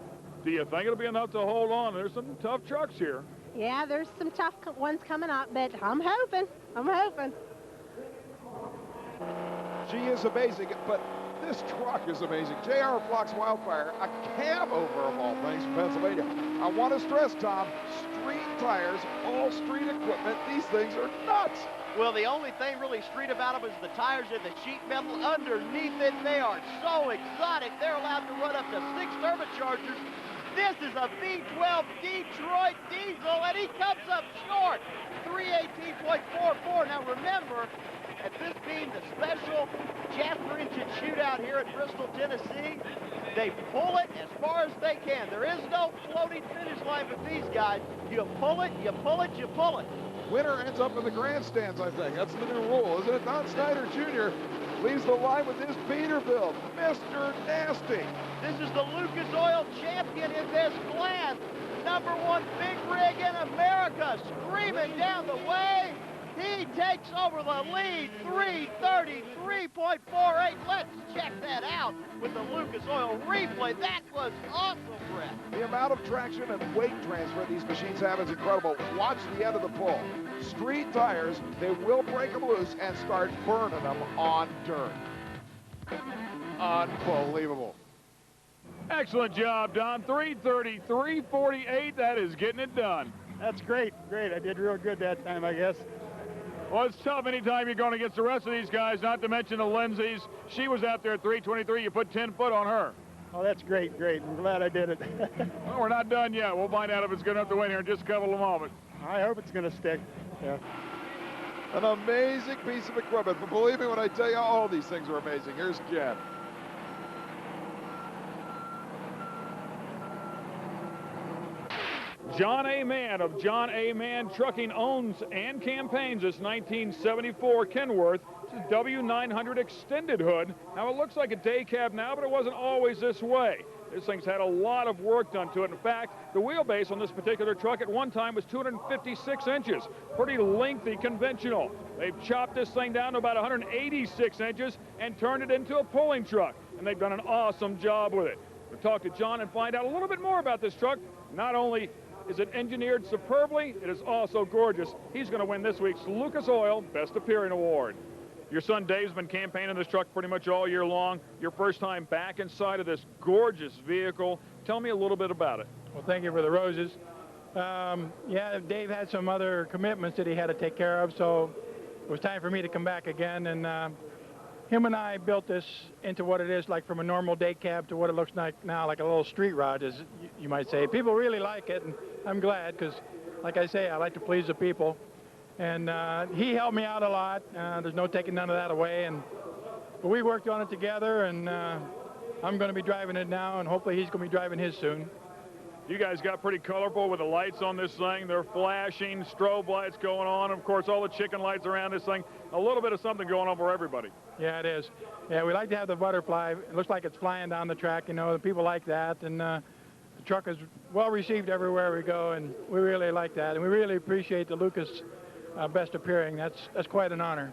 S3: Do you think it'll be enough to hold on? There's some tough trucks here.
S12: Yeah, there's some tough ones coming up, but I'm hoping. I'm hoping.
S1: She is amazing, but this truck is amazing. J.R. Flock's Wildfire, a cab over of all things from Pennsylvania. I want to stress, Tom, street tires, all street equipment. These things are nuts.
S2: Well, the only thing really street about them is the tires and the sheet metal underneath it. They are so exotic. They're allowed to run up to 6 turbochargers. This is a V12 Detroit diesel, and he comes up short. 318.44. Now remember, at this being the special Jasper engine shootout here at Bristol, Tennessee, they pull it as far as they can. There is no floating finish line with these guys. You pull it, you pull it, you pull it.
S1: Winner ends up in the grandstands, I think. That's the new rule, isn't it? Don Snyder Jr. leaves the line with his Peterbilt, Mr. Nasty.
S2: This is the Lucas Oil champion in this class. #1 big rig in America, screaming down the way. He takes over the lead, 3:33.48. Let's check that out with the Lucas Oil replay. That was awesome, Brett.
S1: The amount of traction and weight transfer these machines have is incredible. Watch the end of the pull. Street tires, they will break them loose and start burning them on dirt. Unbelievable.
S3: Excellent job, Don. 3:33.48. That is getting it done.
S15: That's great. Great. I did real good that time, I guess.
S3: Well, it's tough anytime you're going against the rest of these guys, not to mention the Lindsays. She was out there at 3:23. You put 10 foot on her.
S15: Oh, that's great, great. I'm glad I did it.
S3: Well, we're not done yet. We'll find out if it's good enough to win here in just a couple of moments.
S15: I hope it's going to stick. Yeah.
S1: An amazing piece of equipment. But believe me when I tell you, all these things are amazing. Here's Jen.
S3: John A. Mann of John A. Mann Trucking owns and campaigns this 1974 Kenworth. It's a W900 extended hood. Now, it looks like a day cab now, but it wasn't always this way. This thing's had a lot of work done to it. In fact, the wheelbase on this particular truck at one time was 256 inches. Pretty lengthy conventional. They've chopped this thing down to about 186 inches and turned it into a pulling truck. And they've done an awesome job with it. We'll talk to John and find out a little bit more about this truck. Not only is it engineered superbly, it is also gorgeous. He's going to win this week's Lucas Oil Best Appearing Award. Your son Dave's been campaigning this truck pretty much all year long. Your first time back inside of this gorgeous vehicle. Tell me a little bit about it.
S4: Well, thank you for the roses. Yeah, Dave had some other commitments that he had to take care of, so it was time for me to come back again. And him and I built this into what it is, like from a normal day cab to what it looks like now, like a little street rod, as you might say. People really like it, and I'm glad, because like I say, I like to please the people. And he helped me out a lot. There's no taking none of that away. But we worked on it together, and I'm going to be driving it now, and hopefully he's going to be driving his soon.
S3: You guys got pretty colorful with the lights on this thing. They're flashing, strobe lights going on. Of course, all the chicken lights around this thing. A little bit of something going on for everybody.
S4: Yeah, it is. Yeah, we like to have the butterfly. It looks like it's flying down the track, you know. People like that. And the truck is well received everywhere we go, and we really like that. And we really appreciate the Lucas Best Appearing. That's quite an honor.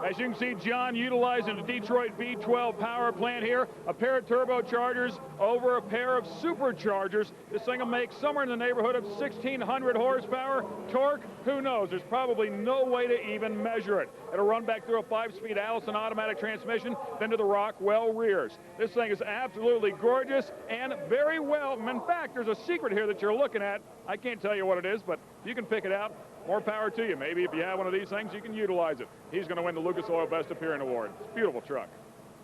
S3: As you can see, John utilizing the Detroit V12 power plant here, a pair of turbochargers over a pair of superchargers. This thing will make somewhere in the neighborhood of 1,600 horsepower. Torque, who knows? There's probably no way to even measure it. It'll run back through a 5-speed Allison automatic transmission, then to the Rockwell rears. This thing is absolutely gorgeous and very well. In fact, there's a secret here that you're looking at. I can't tell you what it is, but you can pick it out. more power to you. Maybe if you have one of these things, you can utilize it. He's going to win the Lucas Oil Best Appearing Award. It's a beautiful truck.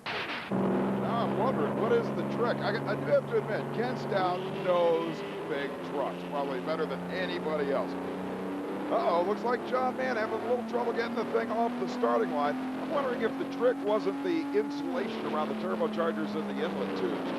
S1: Now I'm wondering, what is the trick? I do have to admit, Ken Stout knows big trucks probably better than anybody else. Uh-oh, looks like John Mann having a little trouble getting the thing off the starting line. I'm wondering if the trick wasn't the insulation around the turbochargers and the inlet tubes.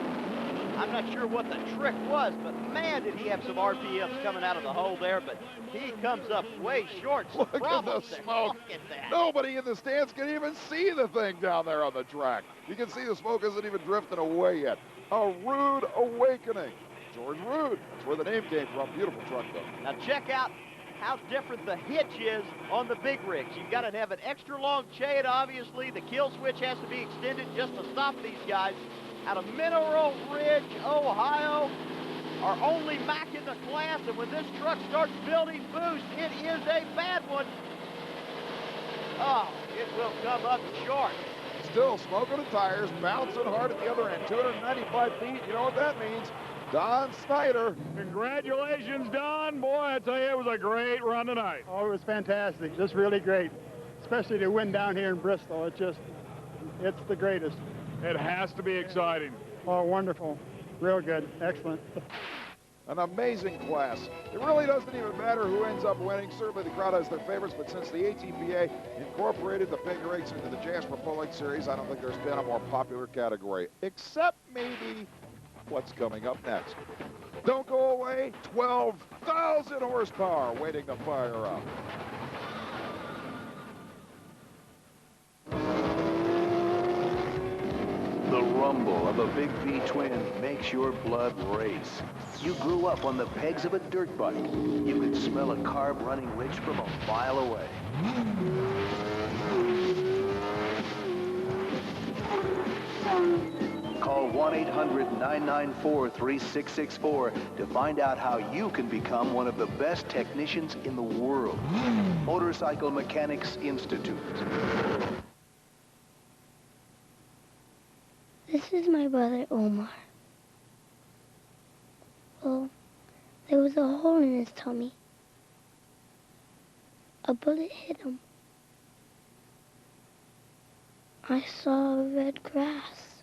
S2: I'm not sure what the trick was, but man, did he have some RPMs coming out of the hole there, but he comes up way short.
S1: Look at the smoke.
S2: Look at that.
S1: Nobody in the stands can even see the thing down there on the track. You can see the smoke isn't even drifting away yet. A rude awakening. George Rude. That's where the name came from. Beautiful truck, though.
S2: Now check out how different the hitch is on the big rigs. You've got to have an extra long chain, obviously. The kill switch has to be extended just to stop these guys. Out of Mineral Ridge, Ohio, our only Mac in the class, and when this truck starts building boost, it is a bad one. Oh, it will come up short.
S1: Still smoking the tires, bouncing hard at the other end. 295 feet, you know what that means. Don Snyder.
S3: Congratulations, Don. Boy, I tell you, it was a great run tonight.
S15: Oh, it was fantastic. Just really great, especially to win down here in Bristol. It's the greatest.
S3: It has to be exciting.
S15: Oh, wonderful. Real good. Excellent.
S1: An amazing class. It really doesn't even matter who ends up winning. Certainly the crowd has their favorites, but since the ATPA incorporated the big rigs into the Jasper Pulling Series, I don't think there's been a more popular category, except maybe what's coming up next. Don't go away. 12,000 horsepower waiting to fire up.
S14: The rumble of a big V-twin makes your blood race. You grew up on the pegs of a dirt bike. You could smell a carb running rich from a mile away. Call 1-800-994-3664 to find out how you can become one of the best technicians in the world. Motorcycle Mechanics Institute.
S16: This is my brother Omar. Well, there was a hole in his tummy. A bullet hit him. I saw red grass.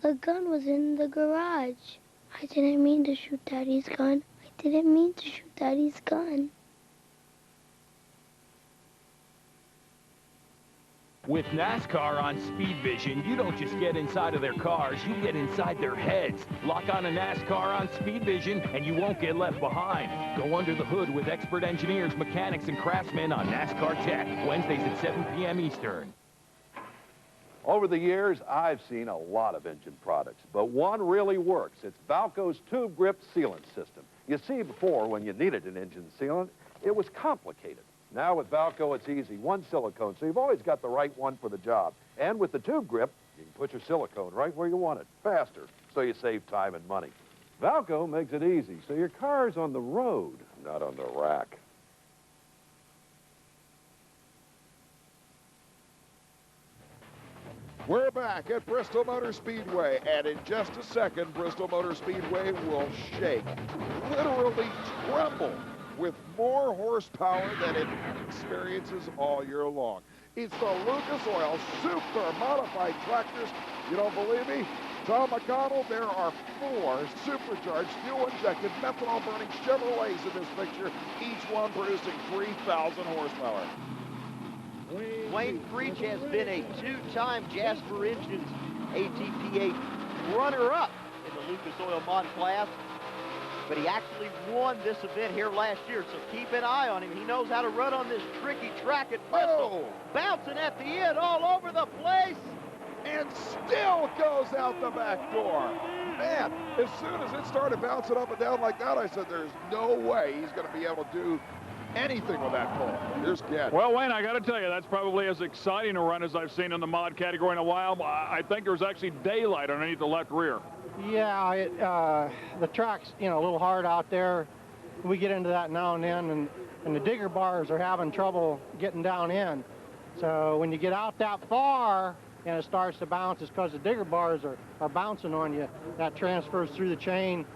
S16: A gun was in the garage. I didn't mean to shoot Daddy's gun. I didn't mean to shoot Daddy's gun.
S21: With NASCAR on Speed Vision, you don't just get inside of their cars, you get inside their heads. Lock on a NASCAR on Speed Vision, and you won't get left behind. Go under the hood with expert engineers, mechanics, and craftsmen on NASCAR Tech, Wednesdays at 7 p.m. Eastern.
S17: Over the years, I've seen a lot of engine products, but one really works. It's Valco's Tube Grip Sealant System. You see, before, when you needed an engine sealant, it was complicated. Now with Valco, it's easy. One silicone, so you've always got the right one for the job. And with the tube grip, you can put your silicone right where you want it, faster, so you save time and money. Valco makes it easy, so your car's on the road, not on the rack.
S1: We're back at Bristol Motor Speedway, and in just a second, Bristol Motor Speedway will shake, literally tremble, with more horsepower than it experiences all year long. It's the Lucas Oil Super Modified Tractors. You don't believe me? Tom McConnell, there are 4 supercharged, fuel-injected, methanol-burning Chevrolets in this picture, each one producing 3,000 horsepower.
S2: Wayne Creech has been a 2-time Jasper Engines ATPA runner-up in the Lucas Oil Mod class. But he actually won this event here last year, so keep an eye on him. He knows how to run on this tricky track at Bristol. Bouncing at the end all over the place.
S1: And still goes out the back door. Man, as soon as it started bouncing up and down like that, I said there's no way he's going to be able to do anything with that pole. Here's Ken.
S3: Well, Wayne, I got to tell you, that's probably as exciting a run as I've seen in the mod category in a while. I think there's actually daylight underneath the left rear.
S19: Yeah, the track's, a little hard out there. We get into that now and then, and the digger bars are having trouble getting down in. So when you get out that far and it starts to bounce, it's because the digger bars are bouncing on you. That transfers through the chain.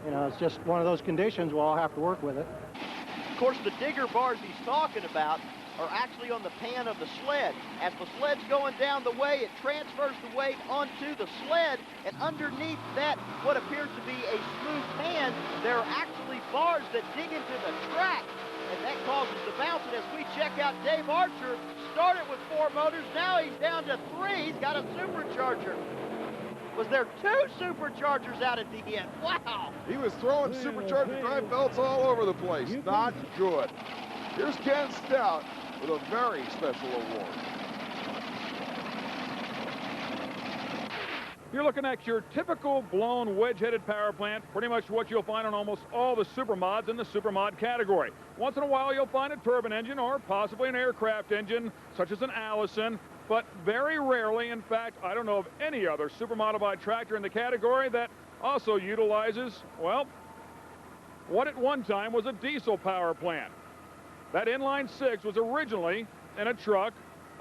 S19: It's just one of those conditions. We'll all have to work with it.
S2: course, the digger bars he's talking about are actually on the pan of the sled. As the sled's going down the way, it transfers the weight onto the sled, and underneath that, what appears to be a smooth pan, there are actually bars that dig into the track, and that causes the bounce. And as we check out Dave Archer, started with 4 motors, now he's down to 3. He's got a supercharger. Was there 2 superchargers out at the end? Wow!
S1: He was throwing supercharger drive belts all over the place. Not good. Here's Ken Stout with a very special award.
S3: You're looking at your typical blown wedge-headed power plant, pretty much what you'll find on almost all the supermods in the supermod category. Once in a while, you'll find a turbine engine or possibly an aircraft engine, such as an Allison, but very rarely, in fact, I don't know of any other supermodified tractor in the category that also utilizes, well, what at one time was a diesel power plant. That inline 6 was originally in a truck,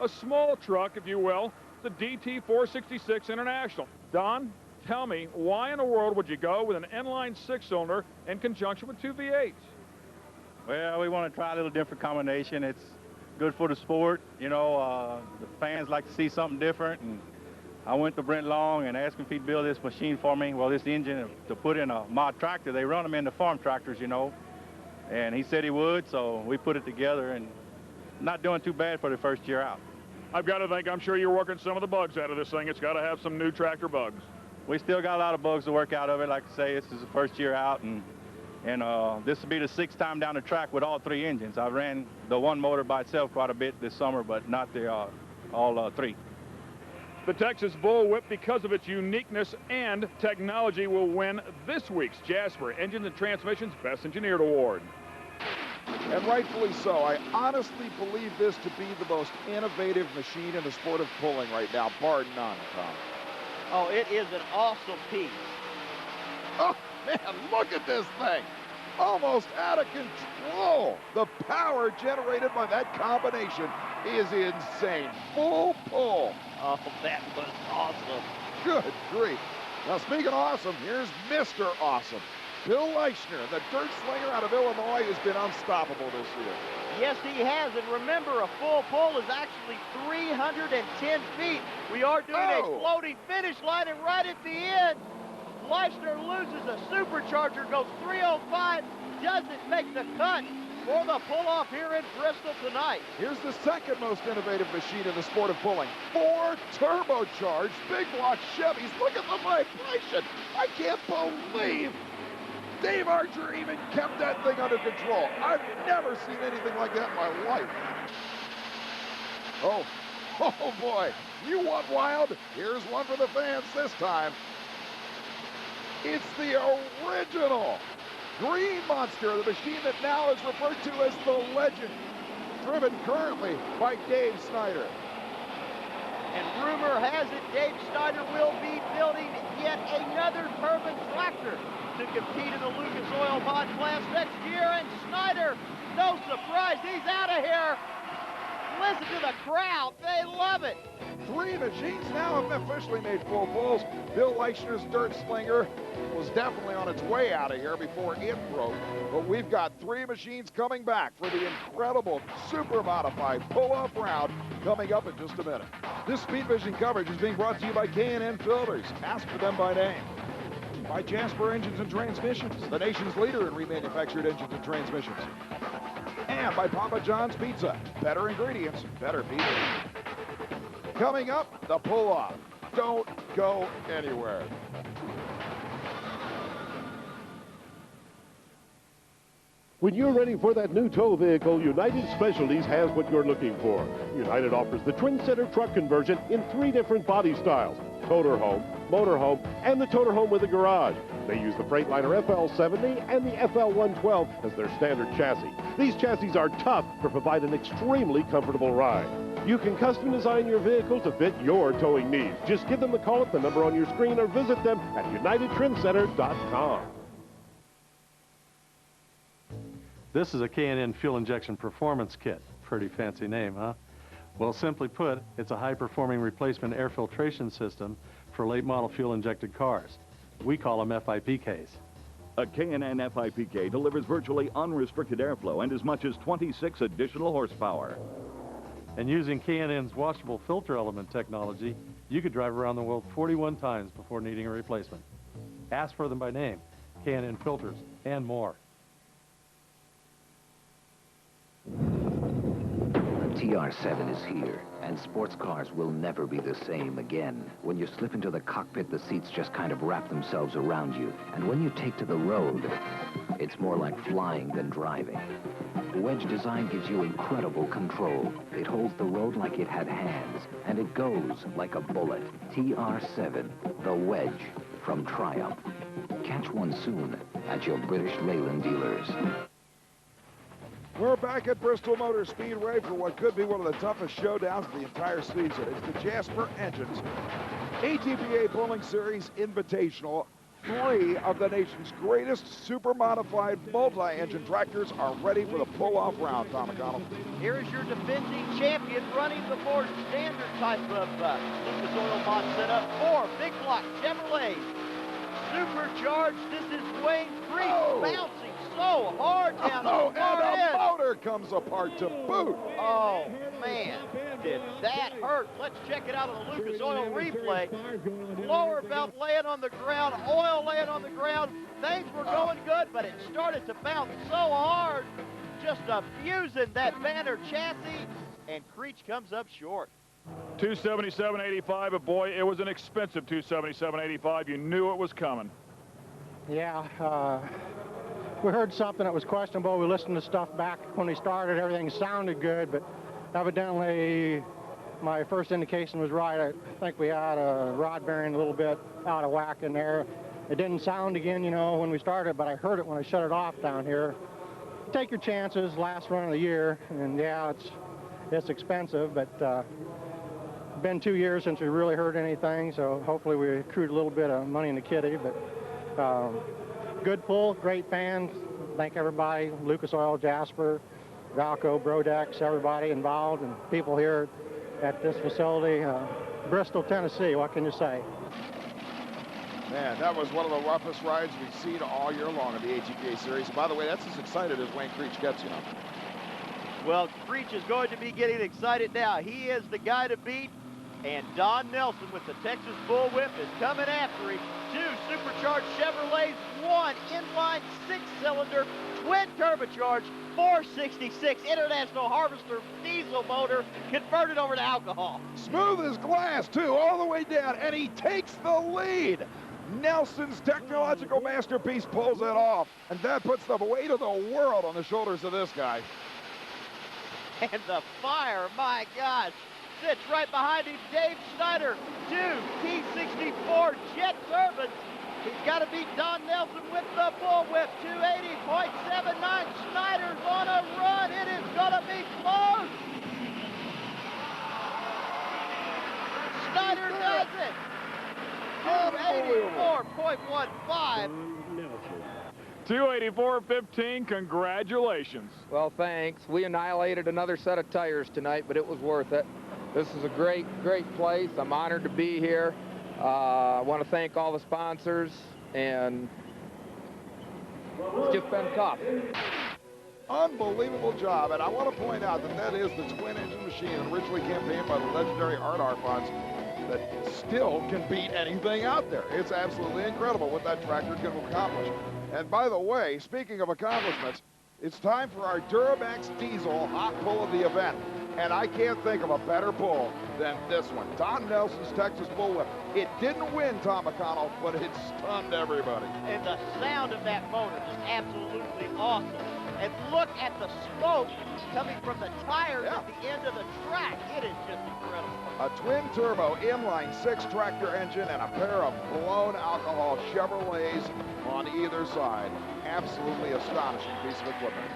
S3: a small truck, if you will, the DT 466 International. Don, tell me, why in the world would you go with an inline 6-cylinder in conjunction with 2 V8s?
S5: Well, we want to try a little different combination. It's good for the sport. You know, the fans like to see something different. And I went to Brent Long and asked him if he'd build this machine for me. Well, this engine to put in a mod tractor, they run them in the farm tractors, you know. And he said he would, so we put it together, and not doing too bad for the first year out.
S3: I've got to think, I'm sure you're working some of the bugs out of this thing. It's got to have some new tractor bugs.
S5: We still got a lot of bugs to work out of it. Like I say, this is the first year out, and this will be the 6th time down the track with all 3 engines. I ran the one motor by itself quite a bit this summer, but not the all 3.
S3: The Texas Bullwhip, because of its uniqueness and technology, will win this week's Jasper Engines and Transmissions Best Engineered Award.
S1: And rightfully so. I honestly believe this to be the most innovative machine in the sport of pulling right now, bar none, Tom.
S2: Oh, it is an awesome piece.
S1: Oh, man, look at this thing. Almost out of control. The power generated by that combination is insane. Full pull.
S2: Oh, that was awesome.
S1: Good grief. Now, speaking of awesome, here's Mr. Awesome. Bill Leichner, the dirt slinger out of Illinois, has been unstoppable this year.
S2: Yes, he has. And remember, a full pull is actually 310 feet. We are doing a floating finish line, and right at the end, Leichner loses a supercharger, goes 305, doesn't make the cut for the pull-off here in Bristol tonight.
S1: Here's the second most innovative machine in the sport of pulling. 4 turbocharged big block Chevys. Look at the vibration. I can't believe Dave Archer even kept that thing under control. I've never seen anything like that in my life. Oh boy. You want wild? Here's one for the fans this time. It's the original Green Monster, the machine that now is referred to as the Legend, driven currently by Dave Snyder.
S2: And rumor has it Dave Snyder will be building yet another turbine tractor to compete in the Lucas Oil Mod class next year. And Snyder, no surprise, he's out of here. Listen to the crowd. They love it.
S1: 3 machines now have officially made full pulls. Bill Leichner's dirt slinger was definitely on its way out of here before it broke. But we've got 3 machines coming back for the incredible super modified pull-off round coming up in just a minute. This Speed Vision coverage is being brought to you by K&N Filters. Ask for them by name. By Jasper Engines and Transmissions, the nation's leader in remanufactured engines and transmissions. And by Papa John's Pizza. Better ingredients, better people. Coming up, the pull-off. Don't go anywhere.
S11: When you're ready for that new tow vehicle, United Specialties has what you're looking for. United offers the Twin Center truck conversion in 3 different body styles: toter home, motor home, and the toter home with a garage. They use the Freightliner FL70 and the FL112 as their standard chassis. These chassis are tough but provide an extremely comfortable ride. You can custom design your vehicle to fit your towing needs. Just give them a call at the number on your screen or visit them at UnitedTrimCenter.com.
S6: This is a K&N Fuel Injection Performance Kit. Pretty fancy name, huh? Well, simply put, it's a high-performing replacement air filtration system for late-model fuel-injected cars. We call them FIPKs.
S7: A K&N FIPK delivers virtually unrestricted airflow and as much as 26 additional horsepower.
S6: And using K&N's washable filter element technology, you could drive around the world 41 times before needing a replacement. Ask for them by name, K&N filters, and more.
S8: TR7 is here, and sports cars will never be the same again. When you slip into the cockpit, the seats just kind of wrap themselves around you. And when you take to the road, it's more like flying than driving. The Wedge design gives you incredible control. It holds the road like it had hands, and it goes like a bullet. TR7, the Wedge from Triumph. Catch one soon at your British Leyland dealers.
S1: We're back at Bristol Motor Speedway for what could be one of the toughest showdowns of the entire season. It's the Jasper Engines ATPA Pulling Series Invitational. 3 of the nation's greatest super-modified multi-engine tractors are ready for the pull-off round, Tom McConnell.
S2: Here is your defending champion running the more standard type of Lucas Oil mod setup. 4 big block Chevrolet. Supercharged. This is Wayne Creek bouncing so hard down the far
S1: and
S2: end.
S1: the motor comes apart to boot.
S2: Oh, man, did that hurt. Let's check it out on the Lucas Oil replay. Lower belt laying on the ground, oil laying on the ground. Things were going good, but it started to bounce so hard, just abusing that Banner chassis, and Creech comes up short.
S3: 277.85, but boy, it was an expensive 277.85. You knew it was coming.
S19: Yeah, we heard something that was questionable. We listened to stuff back when we started. Everything sounded good, but evidently my first indication was right. I think we had a rod bearing a little bit out of whack in there. It didn't sound again, you know, when we started, but I heard it when I shut it off down here. Take your chances, last run of the year, and yeah, it's expensive, but been 2 years since we really heard anything, so hopefully we accrued a little bit of money in the kitty, but good pull, great fans. Thank everybody, Lucas Oil, Jasper, Valco, Brodex, everybody involved, and people here at this facility, Bristol, Tennessee. What can you say?
S1: Man, that was one of the roughest rides we've seen all year long in the ATPA series. By the way, that's as excited as Wayne Creech gets, you know.
S2: Well, Creech is going to be getting excited now. He is the guy to beat, and Don Nelson with the Texas Bullwhip is coming after him. 2 supercharged Chevrolets, 1 inline 6-cylinder, twin turbocharged 466 International Harvester diesel motor converted over to alcohol.
S1: Smooth as glass, too, all the way down, and he takes the lead. Nelson's technological masterpiece pulls it off, and that puts the weight of the world on the shoulders of this guy.
S2: And the fire, my gosh, sits right behind him. Dave Snyder, 2 T64 jet turbines. He's got to beat Don Nelson with the bullwhip. 280.79. Snyder's on a run. It is going to be close. Snyder does it. 284.15.
S3: 284.15, congratulations.
S18: Well, thanks. We annihilated another set of tires tonight, but it was worth it. This is a great, great place. I'm honored to be here. I want to thank all the sponsors, and it's just been tough.
S1: Unbelievable job, and I want to point out that that is the twin-engine machine originally campaigned by the legendary Art Arfons that still can beat anything out there. It's absolutely incredible what that tractor can accomplish. And by the way, speaking of accomplishments, it's time for our Duramax Diesel hot pull of the event. And I can't think of a better pull than this one. Don Nelson's Texas Bullwhip. It didn't win, Tom McConnell, but it stunned everybody.
S2: And the sound of that motor is absolutely awesome. And look at the smoke coming from the tires at the end of the track. It is just incredible.
S1: A twin-turbo inline 6 tractor engine and a pair of blown alcohol Chevrolets on either side. Absolutely astonishing piece of equipment.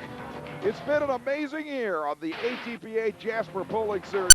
S1: It's been an amazing year on the ATPA Jasper Pulling Series.